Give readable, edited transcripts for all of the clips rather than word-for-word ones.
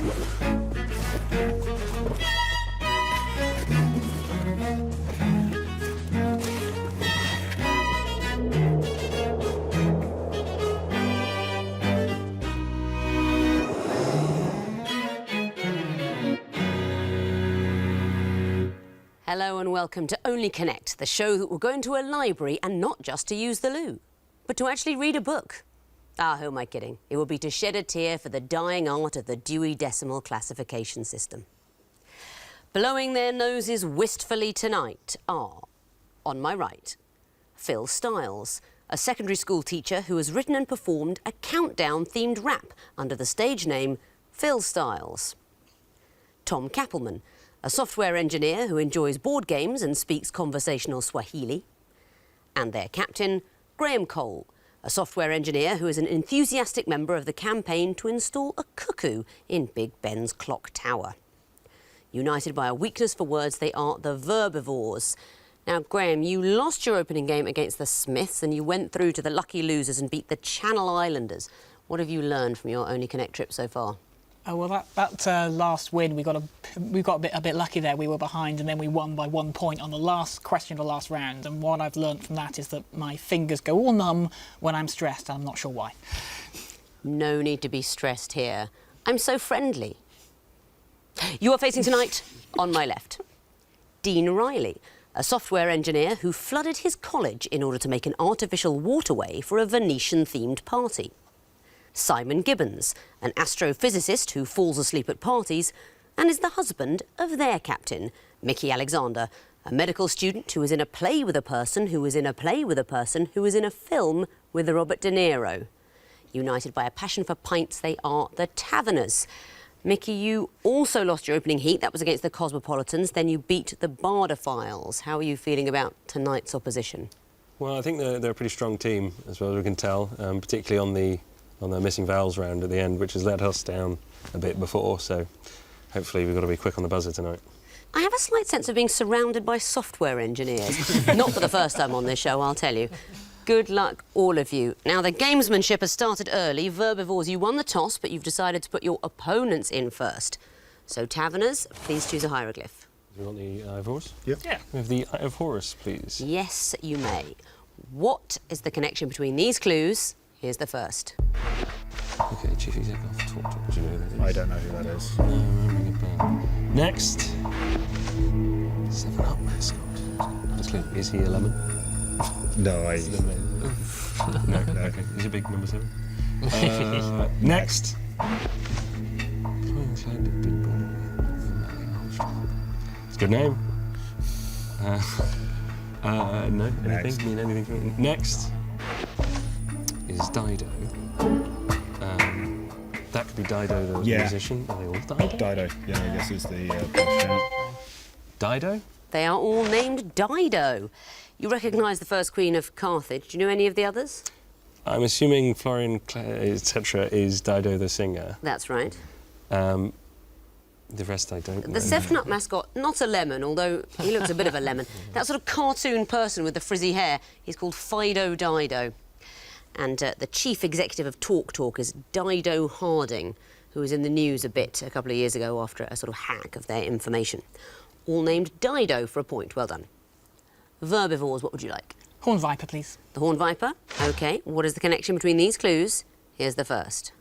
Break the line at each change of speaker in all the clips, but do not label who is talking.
Hello and welcome to Only Connect, the show that will go into a library and not just to use the loo, but to actually read a book. Ah, who am I kidding? It will be to shed a tear for the dying art of the Dewey Decimal Classification System. Blowing their noses wistfully tonight are, on my right, Phil Styles, a secondary school teacher who has written and performed a countdown-themed rap under the stage name Phil Styles. Tom Kappelman, a software engineer who enjoys board games and speaks conversational Swahili. And their captain, Graham Cole, a software engineer who is an enthusiastic member of the campaign to install a cuckoo in Big Ben's clock tower. United by a weakness for words, they are the Verbivores. Now, Graham, you lost your opening game against the Smiths and you went through to the lucky losers and beat the Channel Islanders. What have you learned from your Only Connect trip so far?
Oh, well, that last win, we got a bit lucky there. We were behind and then we won by 1 point on the last question of the last round. And what I've learnt from that is that my fingers go all numb when I'm stressed, and I'm not sure why.
No need to be stressed here. I'm so friendly. You are facing tonight, on my left, Dean Riley, a software engineer who flooded his college in order to make an artificial waterway for a Venetian-themed party. Simon Gibbons, an astrophysicist who falls asleep at parties and is the husband of their captain, Mickey Alexander, a medical student who is in a play with a person who is in a play with a person who is in a film with Robert De Niro. United by a passion for pints, they are the Taverners. Mickey, you also lost your opening heat. That was against the Cosmopolitans. Then you beat the Bardophiles. How are you feeling about tonight's opposition?
Well, I think they're a pretty strong team, as well as we can tell, particularly on the missing vowels round at the end, which has let us down a bit before, so hopefully we've got to be quick on the buzzer tonight.
I have a slight sense of being surrounded by software engineers. Not for the first time on this show, I'll tell you. Good luck, all of you. Now, the gamesmanship has started early. Verbivores, you won the toss, but you've decided to put your opponents in first. So, Taverners, please choose a hieroglyph.
Do you want the Eye of Horus?
Yep.
Yeah.
We have the Eye of Horus, please.
Yes, you may. What is the connection between these clues? Here's the first.
OK, Chief Executive, talk. Do you know who that is?
I don't know who that is.
No, remembering a band. Next. 7-Up mascot. That's clear. Is he a lemon?
No,
No, OK. He's a big number 7. Next. It's a good name. No,
Next.
Mean anything? Next is Dido. That could be Dido, the musician. Are they all Dido?
Dido, yeah, I guess is the question.
Dido?
They are all named Dido. You recognise the first queen of Carthage. Do you know any of the others?
I'm assuming Florian, etc. is Dido the singer.
That's right.
The rest I don't know.
The 7-Up mascot, not a lemon, although he looks a bit of a lemon. That sort of cartoon person with the frizzy hair, he's called Fido Dido. And the chief executive of TalkTalk is Dido Harding, who was in the news a couple of years ago after a sort of hack of their information. All named Dido for a point. Well done. Verbivores, what would you like?
Horn Viper, please.
The Horn Viper? OK. What is the connection between these clues? Here's the first.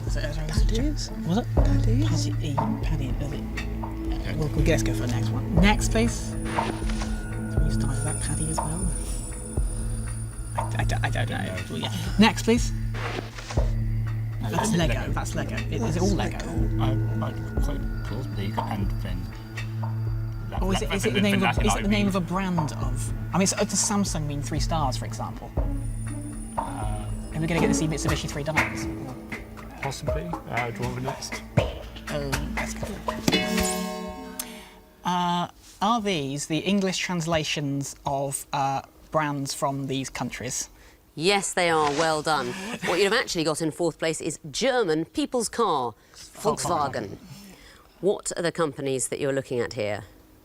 Paddies? Was it? Paddies? Paddy, is it? Yeah, let's go for the next one. Next, please. Can you start with that Paddy as well? I don't know. Well, yeah. Next, please. That's Lego. That's Lego. Is it all Lego?
Quite plausibly, and then.
Or is it the name of a brand of? I mean, does Samsung mean 3 stars, for example? Are we going to get to see Mitsubishi 3 diamonds?
Possibly. Do you want the next?
Let's go. Are these the English translations of brands from these countries?
Yes, they are. Well done. What you'd have actually got in 4th place is German people's car, Volkswagen. What are the companies that you're looking at here?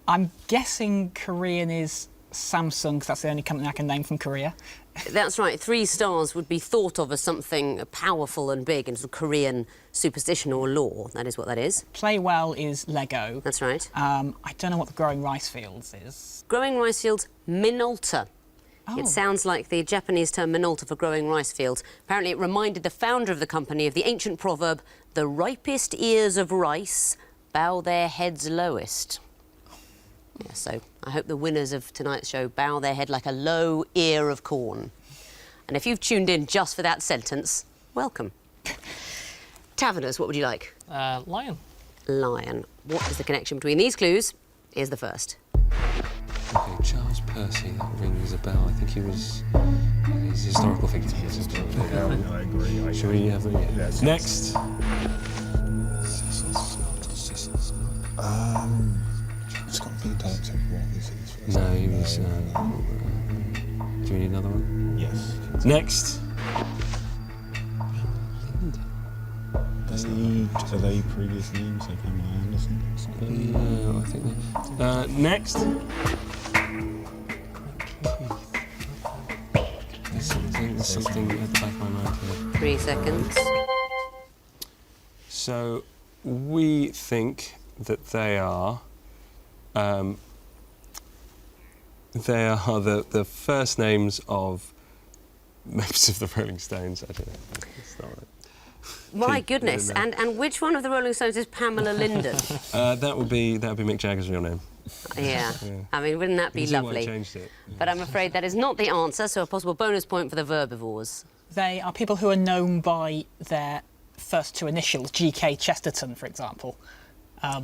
I'm guessing Korean is Samsung, because that's the only company I can name from Korea.
That's right. 3 stars would be thought of as something powerful and big in sort of Korean superstition or lore. That is what that is.
Play well is Lego.
That's right.
I don't know what the growing rice fields is.
Growing rice fields, Minolta.
Oh.
It sounds like the Japanese term Minolta for growing rice fields. Apparently it reminded the founder of the company of the ancient proverb, the ripest ears of rice bow their heads lowest. Yeah, so I hope the winners of tonight's show bow their head like a low ear of corn. And if you've tuned in just for that sentence, welcome. Taverners, what would you like?
Lion.
Lion. What is the connection between these clues? Here's the first.
Okay, Charles Percy, that rings a bell. I think he was... he's a historical figure.
I agree.
Should we have the...
Yes.
Next.
It's got to be Untitled Chapter.
No, he was... do we need another one?
Yes.
Next.
Are they previous names like Pamela Anderson?
No, I think that... next. There's something at the back of my mind here.
3 seconds.
So, we think that they are the first names of members of the Rolling Stones. I don't know. It's not right.
My goodness. And which one of the Rolling Stones is Pamela Linden?
That would be Mick Jagger's real name.
Yeah. I mean, wouldn't that be
You can see why I
lovely?
changed it.
But I'm afraid that is not the answer, so a possible bonus point for the Verbivores.
They are people who are known by their first 2 initials, G.K. Chesterton, for example.
I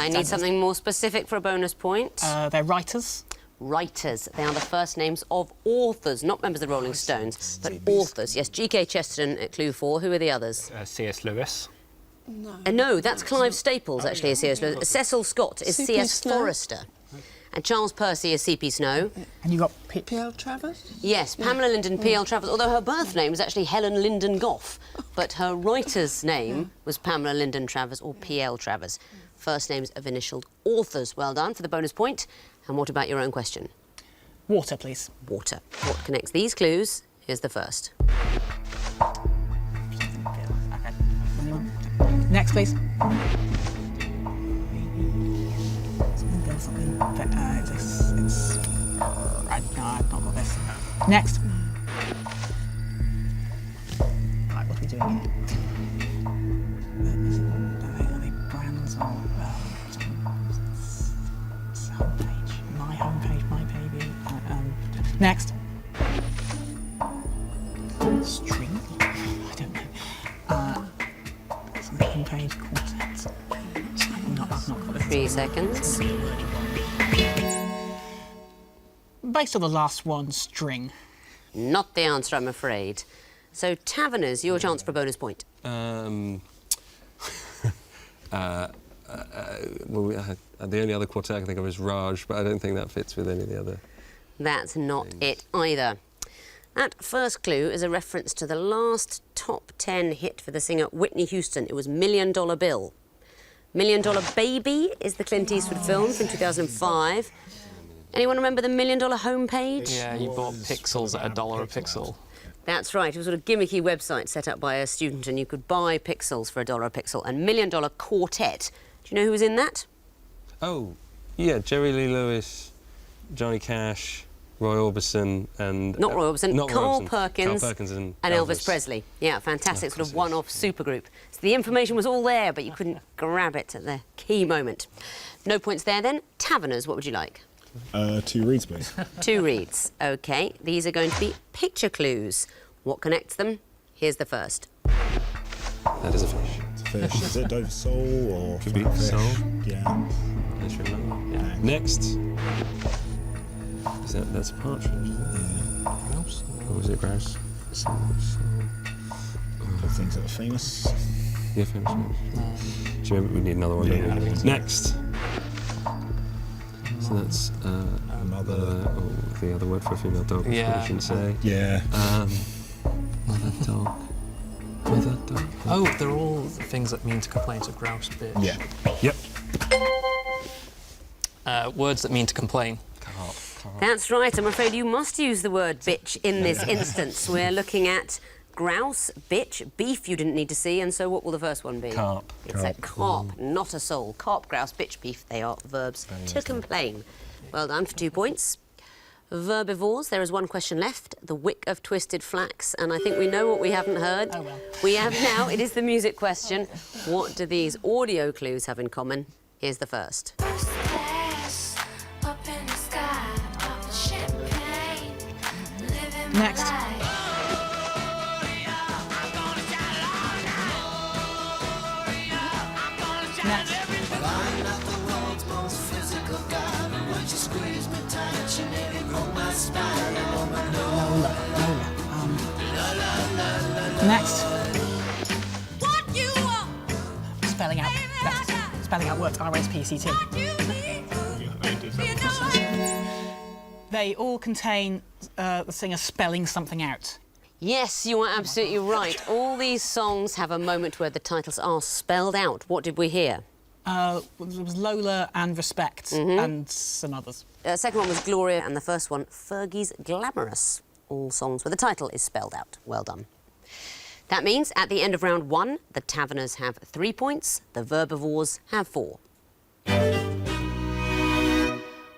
need something more specific for a bonus point.
They're writers.
Writers. They are the first names of authors, not members of the Rolling Stones, but authors. Yes, G.K. Chesterton at clue 4. Who are the others?
C.S. Lewis.
No, that's Clive Staples, actually, is C.S. Lewis. Cecil Scott is
C.P.
C.S.
Snow.
Forrester. And Charles Percy is C.P. Snow.
And you've got
P.L. Travers?
Yes, Pamela Linden, P.L. Travers, although her birth name was actually Helen Linden Goff, but her writer's name was Pamela Linden Travers or P.L. Travers. First names of initialed authors. Well done for the bonus point. And what about your own question?
water, please.
Water. What connects these clues? Here's the first.
Okay. Next, please. Right, no, I've not got this. Next. Right, what are we doing here? Are they brands or homepage? My homepage, my baby. Next. String? I don't know. Some homepage quartets. I've not got this.
3 seconds.
Based on the last one, string.
Not the answer, I'm afraid. So, Taverners, your chance for a bonus point.
Well, the only other quartet I can think of is Raj, but I don't think that fits with any of the other.
That's not it either. That first clue is a reference to the last top 10 hit for the singer Whitney Houston. It was Million Dollar Bill. Million Dollar Baby is the Clint Eastwood film from 2005. Anyone remember the Million Dollar homepage?
Yeah, you bought pixels at $1 a pixel.
That's right. It was a sort of gimmicky website set up by a student, and you could buy pixels for $1 a pixel. And Million Dollar Quartet. Do you know who was in that?
Oh, yeah, Jerry Lee Lewis, Johnny Cash, Roy Orbison, and...
Not Roy Orbison,
not Roy
Carl
Orbison.
Perkins,
Carl Perkins and
Elvis Presley. Yeah, fantastic sort of one-off supergroup. So the information was all there, but you couldn't grab it at the key moment. No points there then. Taverners, what would you like?
2 reads, please.
2 reads. OK, these are going to be picture clues. What connects them? Here's the first.
That is a fish.
It's a fish. Is it Dover sole or
Could be
flatfish?
sole.
Yeah.
Let's remember.
Yeah.
Next. That's a partridge, isn't it?
Grouse?
Or is it grouse?
The things that are famous.
Yeah, famous ones. Do you remember? We need another one,
Yeah,
don't we?
yeah.
Next. So that's
Mother.
or the other word for a female dog, which
Yeah.
we shouldn't say.
Yeah.
Mother dog. Mother dog.
Oh, they're all things that mean to complain. So grouse, bitch.
Yeah.
Yep.
Words that mean to complain.
Carp.
That's right. I'm afraid you must use the word bitch in this instance. We're looking at grouse, bitch, beef you didn't need to see, and so what will the first one be?
Carp.
It's a carp, not a soul. Carp, grouse, bitch, beef, they are verbs to complain. Well done for 2 points. Verbivores, there is one question left, the wick of twisted flax, and I think we know what we haven't heard.
Oh, well.
We have now, it is the music question. What do these audio clues have in common? Here's the first.
Next. Next. Lola. Next. Spelling out. Spelling out worked. RSPCT. They all contain the singer spelling something out.
Yes, you are absolutely right. All these songs have a moment where the titles are spelled out. What did we hear?
There was Lola and Respect and some others.
Second one was Gloria, and the first one, Fergie's Glamorous. All songs where the title is spelled out. Well done. That means at the end of round 1, the Taverners have 3 points, the Verbivores have 4.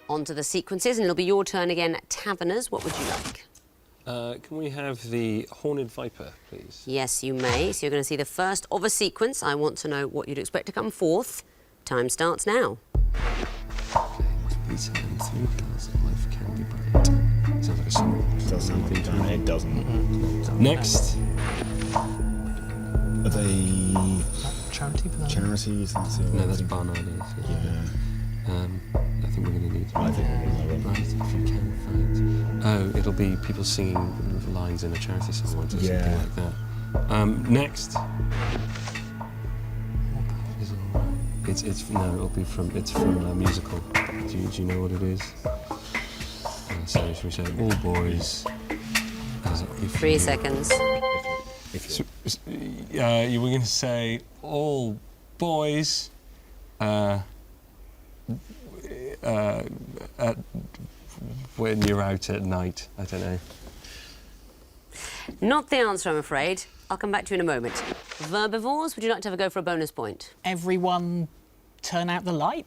On to the sequences, and it'll be your turn again. Taverners, what would you like?
Can we have the Horned Viper, please?
Yes, you may. So you're going to see the first of a sequence. I want to know what you'd expect to come forth. Time starts now.
These and 3 girls in life can be bright. Sounds like a song.
It does sound like it doesn't.
Next.
Are they
Charity for that?
charities?
No, that's Barnardo's.
Yeah.
I think we're going to need.
I think we're going to
Right, if you can find. Oh, it'll be people singing lines in a charity song or something
Yeah.
like that. Next. Is it all right? It's no, it's from a musical. Do you know what it is? So should we say all boys? If
3 seconds.
You were going to say all boys. When you're out at night, I don't know.
Not the answer, I'm afraid. I'll come back to you in a moment. Verbivores, would you like to have a go for a bonus point?
Everyone turn out the light.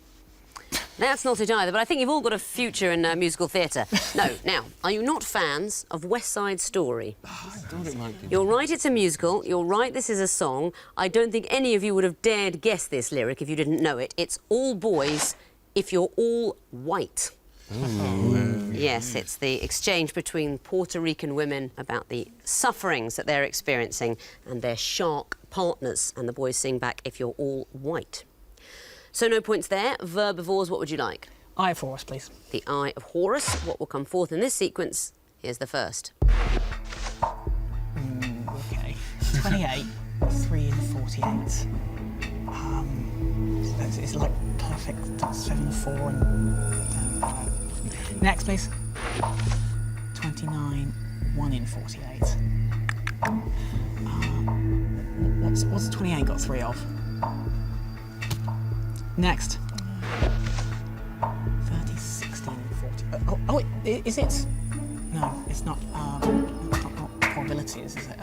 That's not it either, but I think you've all got a future in musical theatre. No, now, are you not fans of West Side Story?
I thought it might be.
You're right, it's a musical. You're right, this is a song. I don't think any of you would have dared guess this lyric if you didn't know it. It's all boys if you're all white. Yes, it's the exchange between Puerto Rican women about the sufferings that they're experiencing and their shark partners, and the boys sing back, if you're all white. So no points there. Verbivores, what would you like?
Eye for us, please.
The Eye of Horus. What will come forth in this sequence? Here's the first.
Okay. 28, 3 and 48. It's like perfect. 7, 4 and... Next, please. 29, 1 in 48. What's 28 got 3 of? Next. 30, 16, 40. Is it? No, it's not. It's not probabilities, is it?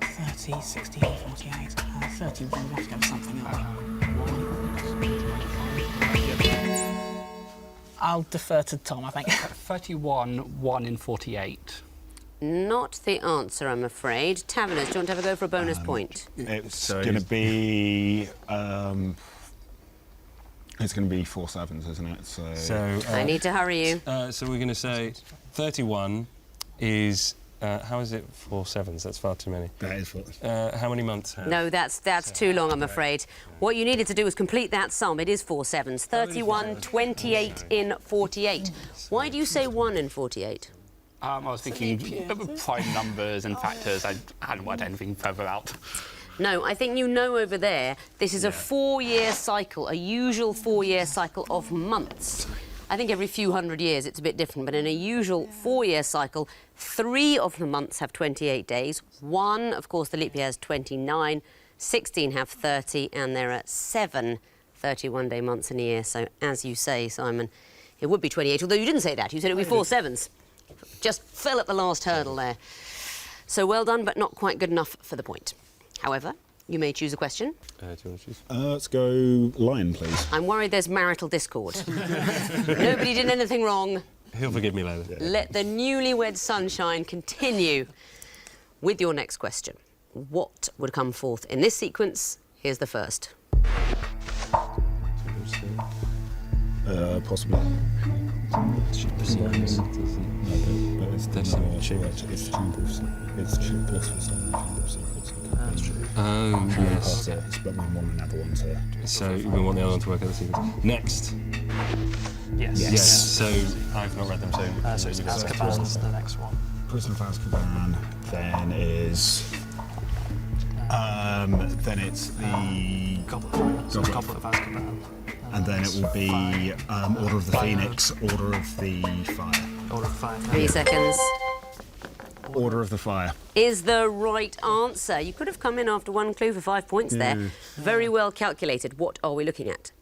30, 16, 48. 31. We have to go with something else. I'll defer to Tom, I think.
31, 1 in 48.
Not the answer, I'm afraid. Taverners, do you want to have a go for a bonus point?
It's going to be. It's going to be 4 sevens, isn't it? So
I need to hurry you.
So we're going to say 31 is. How is it 4 sevens? That's far too many.
that is what.
How many months have?
No, that's too long, I'm afraid. What you needed to do was complete that sum. It is 4 sevens. 31, 28 in 48. Why do you say 1 in 48?
I was thinking prime numbers and factors. I hadn't worked anything further out.
No, I think you know over there, this is a 4-year cycle, a usual 4-year cycle of months. I think every few hundred years it's a bit different, but in a usual 4-year cycle, 3 of the months have 28 days. 1, of course, the leap year has 29, 16 have 30, and there are 7 31-day months in a year. So, as you say, Simon, It would be 28, although you didn't say that. You said it would be 4 sevens. Just fell at the last hurdle there. So well done, but not quite good enough for the point. However, you may choose a question.
Do you want to choose?
Let's go lion, please.
I'm worried there's marital discord. Nobody did anything wrong.
He'll forgive me later.
Let the newlywed sunshine continue with your next question. What would come forth in this sequence? Here's the first.
Possibly.
Decimus.
But it's the
Decimus.
it's Chamber of It's Philosopher's Stone. Chamber of Secrets. That's true.
Oh,
Harry
yes.
Potter. It's but we want another one to.
So we want the other one to work out the sequence. Next.
Yes.
Yes.
Yes. So I've not read them, so.
So it's Azkaban's the next one.
Prison of Azkaban. Then is. Then it's the.
Goblet of Fire. So
Goblet.
Goblet of Azkaban.
And then it will be Order of the
Fire.
Phoenix, Order of the Fire.
Order of Fire.
3 seconds.
Order of the Fire.
Is the right answer. You could have come in after 1 clue for 5 points there. Very well calculated. What are we looking at?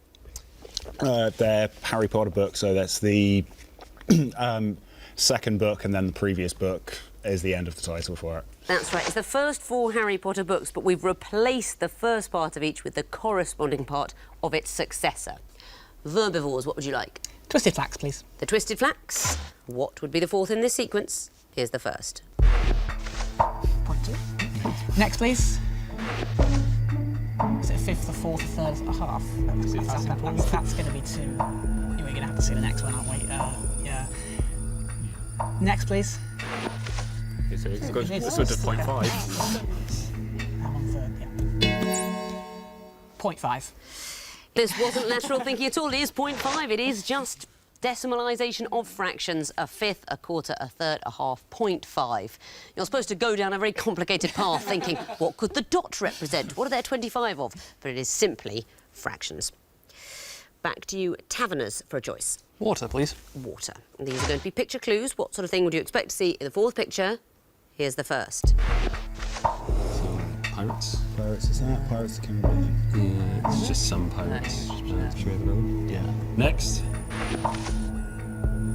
They're Harry Potter books, so that's the second book, and then the previous book is the end of the title for it.
That's right. It's the first 4 Harry Potter books, but we've replaced the first part of each with the corresponding part of its successor. Verbivores, what would you like?
Twisted Flax, please.
The Twisted Flax. What would be the fourth in this sequence? Here's the first.
Point 2. Next, please. Is it a fifth, a fourth, a third, a half? That's going to be 2. We're going to have to see the next one, aren't we? Yeah. Next, please.
It's
It
good.
is.
It's good to 0.5.
1/3, yeah. 0.5.
This wasn't lateral thinking at all. It is 0.5. It is just decimalisation of fractions. A fifth, a quarter, a third, a half, 0.5. You're supposed to go down a very complicated path thinking, what could the dot represent? What are there 25 of? But it is simply fractions. Back to you, Taverners, for a choice.
Water, please.
Water. These are going to be picture clues. What sort of thing would you expect to see in the fourth picture? Here's the first.
Pirates.
Pirates, is that Pirates of the Caribbean?
Yeah, it's just some pirates. Should we have another one?
Yeah.
Next.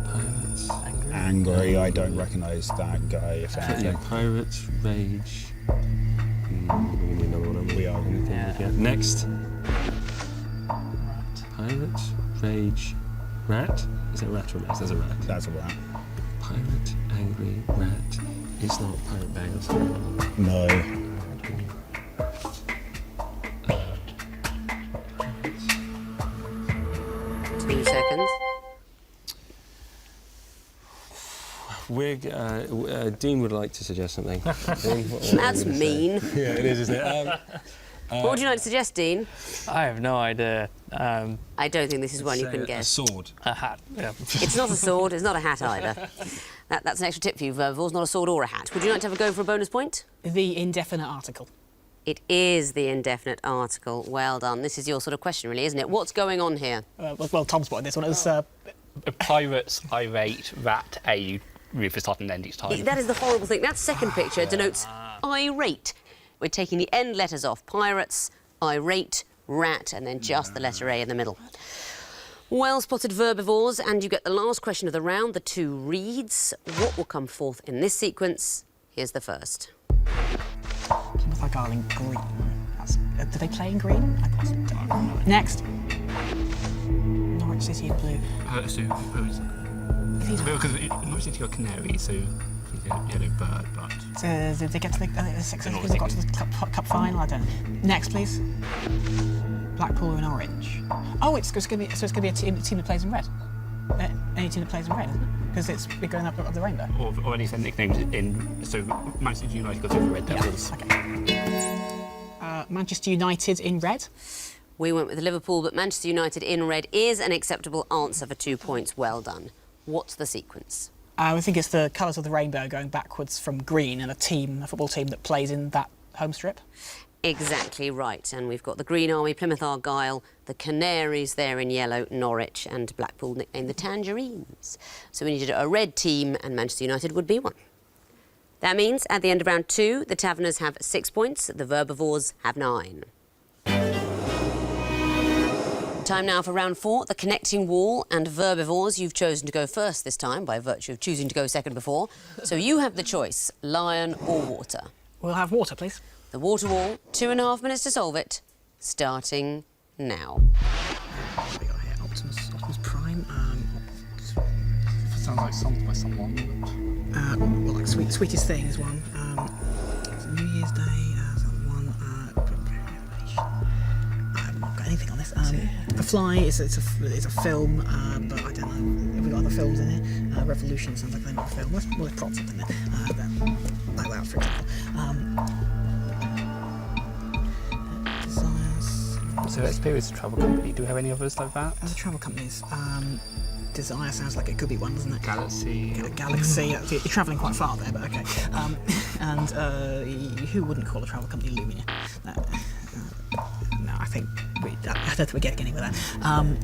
Pirates.
Angry, I don't recognise that guy, if anything.
Yeah, pirates, rage. We need another one.
We are.
Yeah. Next. Pirates, rage, rat. Is it a rat or a mouse? There's a rat.
That's a rat.
Pirate, angry, rat. It's not pirate bag or something.
No.
2 seconds.
Dean would like to suggest something. Dean, what are we
That's
gonna say?
mean.
Yeah, it is, isn't it?
What would you like to suggest, Dean?
I have no idea.
I don't think this is one you can
A
guess.
sword.
A hat. Yeah.
It's not a sword, it's not a hat either. That's an extra tip for you, Verbivores, not a sword or a hat. Would you like to have a go for a bonus point?
The indefinite article.
It is the indefinite article. Well done. This is your sort of question, really, isn't it? What's going on here?
Well, Tom spotted this one. It was
Pirates, irate, rat, a Rufus start and end each time.
That is the horrible thing. That second picture denotes irate. We're taking the end letters off. Pirates, irate, rat, and then just the letter A in the middle. Well spotted, Verbivores, and you get the last question of the round, the 2 reads. What will come forth in this sequence? Here's the first.
Plymouth Argyle in green. Do they play in green? I possibly don't know. Next. Norwich City in blue.
So who is it? Because Norwich City got canary, so he's a yellow bird, but...
Did they get to the six? They got to the cup final. I don't know. Next, please. Blackpool in orange. Oh, it's going to be a team that plays in red. Any team that plays in red, isn't it? Because we're going up the rainbow.
Or any nicknames in... So Manchester United got over Red Devils.
Okay. Manchester United in red.
We went with Liverpool, but Manchester United in red is an acceptable answer for 2 points. Well done. What's the sequence?
I think it's the colours of the rainbow going backwards from green, and a football team that plays in that home strip.
Exactly right. And we've got the Green Army, Plymouth Argyle, the Canaries there in yellow, Norwich, and Blackpool nicknamed the Tangerines. So we needed a red team, and Manchester United would be one. That means at the end of round 2, the Taverners have 6 points, the Verbivores have 9. Time now for round 4, the connecting wall and Verbivores. You've chosen to go first this time by virtue of choosing to go second before. So you have the choice, lion or water.
We'll have water, please.
The water wall, 2.5 minutes to solve it, starting now.
What we got here? Optimus Prime.
Sounds like songs by someone.
Well, like Sweetest Thing is one. It's New Year's Day. One. I've not got anything on this. The Fly is a film, but I don't know. Have we got other films in here? Revolution sounds like they're not a film. There's props up in there. Like that, for example. Desires.
So Experience Travel Company. Do we have any others like that?
Other travel companies. Desire sounds like it could be one, doesn't it?
Galaxy.
Galaxy. You're travelling quite far there, but okay. And who wouldn't call a travel company Lumia? No, I think I don't think we're getting anywhere there.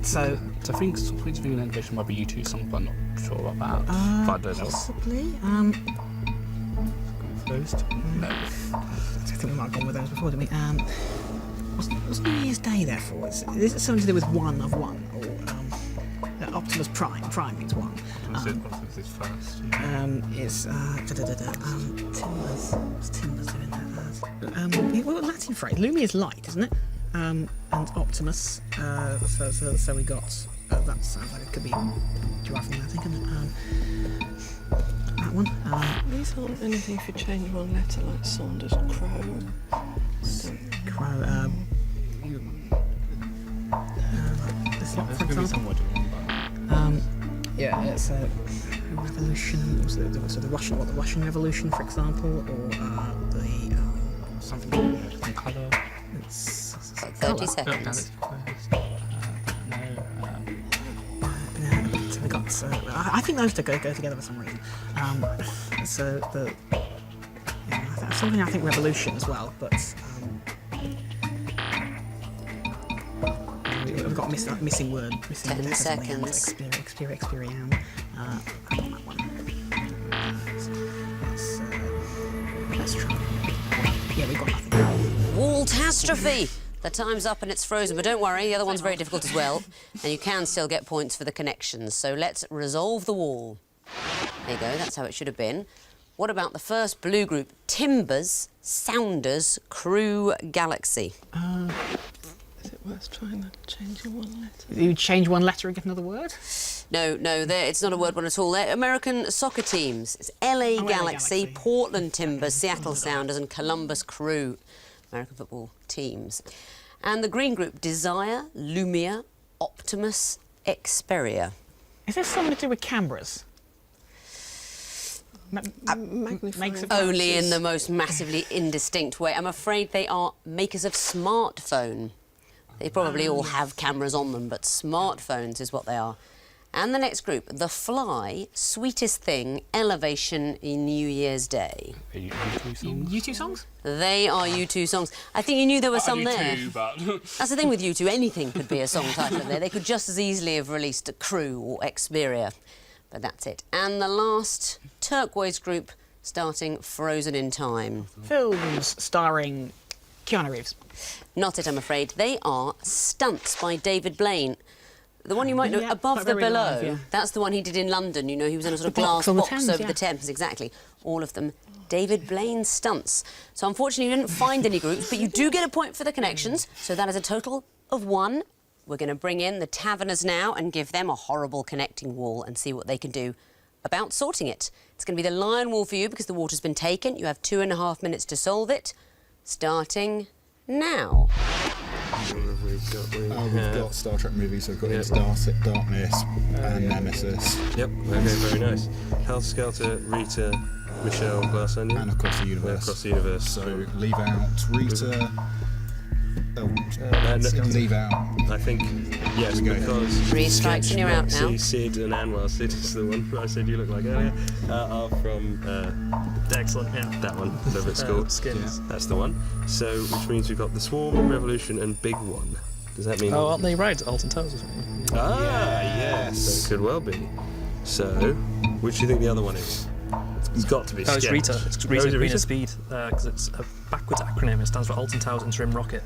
So
I think Sweet Swing and Innovation might be U2 song, but I'm not sure about that. But I don't know.
possibly.
First? No.
I think we might have gone with those before, didn't we? What's New Year's Day there for? Is it something to do with one of one? Or Optimus Prime? Prime means one.
Optimus is first.
It's Timbers. Timbers doing that? Well, Latin phrase. Lumia is light, isn't it? And Optimus. So we got. That sounds like it could be derived from that, I think, isn't it? That one.
These aren't anything if you change one letter, like Saunders Crow.
Crow. This lot, for example. Yeah, it's a revolution. So the Russian Revolution, for example, or the something.
Colour.
It's
30 seconds.
So we got. I think those two go together for some reason. So the something I think revolution as well, but. We've got missing word.
10 seconds.
Experience. On that one. Let's try. Yeah, we got nothing.
Wall-tastrophe! The time's up and it's frozen, but don't worry, the other one's very difficult as well. And you can still get points for the connections, so let's resolve the wall. There you go, that's how it should have been. What about the first blue group? Timbers, Sounders, Crew, Galaxy.
Is it worth trying to change your one letter?
You change one letter and get another word?
No, it's not a word one at all. They're American soccer teams. It's LA Galaxy, Portland Timbers, Seattle Sounders and Columbus Crew. American football teams. And the green group, Desire, Lumia, Optimus, Xperia.
Is this something to do with cameras?
Only in the most massively indistinct way. I'm afraid they are makers of smartphone. They probably all have cameras on them, but smartphones is what they are. And the next group, The Fly, Sweetest Thing, Elevation in New Year's Day.
Are you U2 songs?
U2 songs?
They are U2 songs. I think you knew there were some there.
But
That's the thing with U2, anything could be a song title in there. They could just as easily have released a Crew or Xperia. But that's it. And the last turquoise group, starting Frozen in Time.
Films starring Keanu Reeves.
Not it, I'm afraid. They are Stunts by David Blaine. The one you might know,
Yeah,
Above
quite
the
very
Below.
live, yeah.
That's the one he did in London. You know, he was in a sort of
The box
glass
on the
box
Thames,
over
yeah.
the Thames, exactly. All of them. David Blaine Stunts. So unfortunately, you didn't find any groups, but you do get a point for the connections. So that is a total of 1. We're going to bring in the Taverners now and give them a horrible connecting wall and see what they can do about sorting it. It's going to be the lion wall for you because the water's been taken. You have 2.5 minutes to solve it. Starting now.
We've got Star Trek movies, so we've got Into Darkness and Nemesis.
Yep, okay, very nice. Helter Skelter, Rita, Michelle, Glass Onion.
And Across the Universe.
Across the Universe.
So leave out Rita.
No.
Leave out.
I think, yes,
Here we go.
because
3 strikes and you're out now.
Roxy, Sid and Anwar, Sid is the one I said you look like earlier, are from
Excellent, yeah.
that one, whatever it's called.
Skins.
That's the one. So, which means we've got the Swarm, Revolution and Big One. Does that mean...
Oh, aren't they right? Alton Towers or something?
yes. That could well be. So, which do you think the other one is? It's got to be
Oh, it's
Skins.
Rita. It's
Oh,
Rita
is it
Green
Rita?
Speed, because it's a backwards acronym. It stands for Alton Towers Interim Rocket.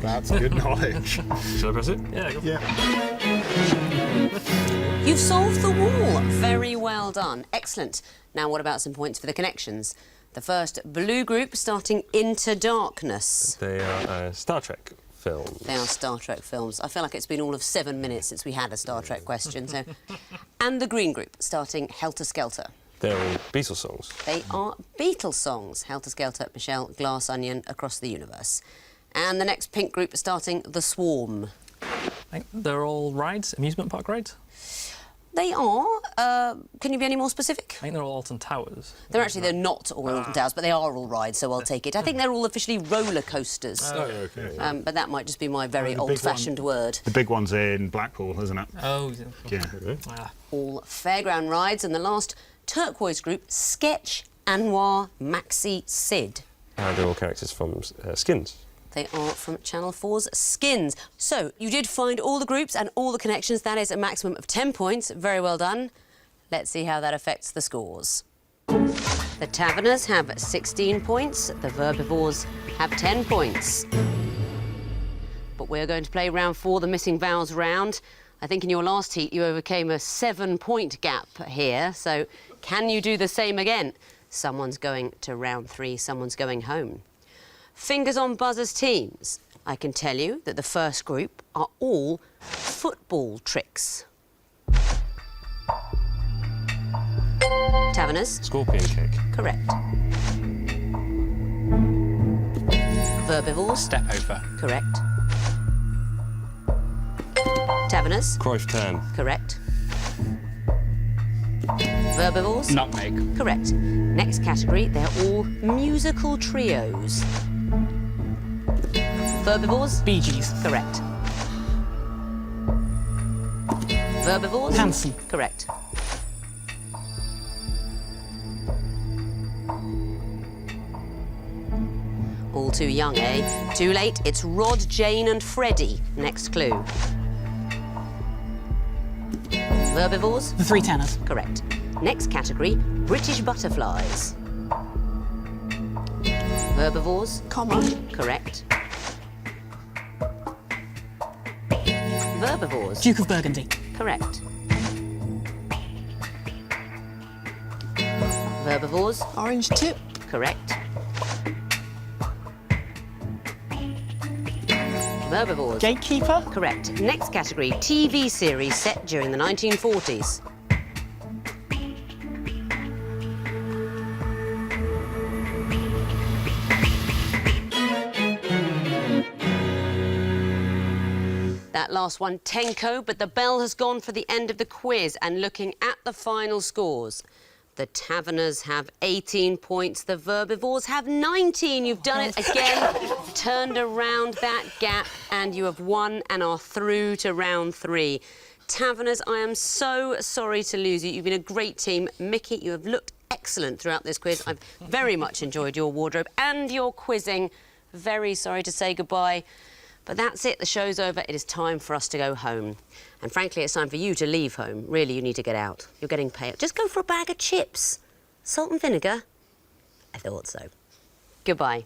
That's good knowledge.
Shall I press it?
Yeah, go for it.
Yeah.
You've solved the wall. Very well done. Excellent. Now, what about some points for the connections? The first blue group starting Into Darkness.
They are Star Trek films.
They are Star Trek films. I feel like it's been all of 7 minutes since we had a Star Trek question. So, and the green group starting Helter Skelter.
They're all Beatles songs.
They are Beatles songs. Helter Skelter, Michelle, Glass Onion, Across the Universe. And the next pink group starting The Swarm.
I think they're all rides, amusement park rides.
They are. Can you be any more specific?
I think they're all Alton Towers.
They're not all Alton Towers, but they are all rides, so I'll take it. I think they're all officially roller coasters.
Oh, okay.
But that might just be my very
the big
old-fashioned word.
The big one's in Blackpool, isn't it?
Oh,
Yeah.
All fairground rides, and the last turquoise group, Sketch, Anwar, Maxi, Sid.
They're all characters from Skins.
They are from Channel 4's Skins. So, you did find all the groups and all the connections. That is a maximum of 10 points. Very well done. Let's see how that affects the scores. The Taverners have 16 points. The Verbivores have 10 points. But we're going to play round 4, the Missing Vowels round. I think in your last heat you overcame a 7-point gap here. So, can you do the same again? Someone's going to round 3, someone's going home. Fingers on buzzers teams. I can tell you that the first group are all football tricks. Taverners?
Scorpion kick.
Correct. Verbivores?
Step over.
Correct. Taverners?
Cruyff turn.
Correct. Verbivores?
Nutmeg.
Correct. Next category, they're all musical trios. Verbivores?
Bee Gees.
Correct. Verbivores?
Hanson.
Correct. All too young, eh? Too late. It's Rod, Jane and Freddie. Next clue. Verbivores?
The Three Tenors.
Correct. Next category, British butterflies. Verbivores?
Common.
Correct. Verbivores?
Duke of Burgundy.
Correct. Verbivores?
Orange tip.
Correct. Verbivores?
Gatekeeper.
Correct. Next category, TV series set during the 1940s. That last one, Tenko, but the bell has gone for the end of the quiz. And looking at the final scores, the Taverners have 18 points, the Verbivores have 19. You've done it again, turned around that gap, and you have won and are through to round 3. Taverners, I am so sorry to lose you. You've been a great team. Mickey, you have looked excellent throughout this quiz. I've very much enjoyed your wardrobe and your quizzing. Very sorry to say goodbye. But that's it, the show's over. It is time for us to go home. And frankly, it's time for you to leave home. Really, you need to get out. You're getting pale. Just go for a bag of chips. Salt and vinegar? I thought so. Goodbye.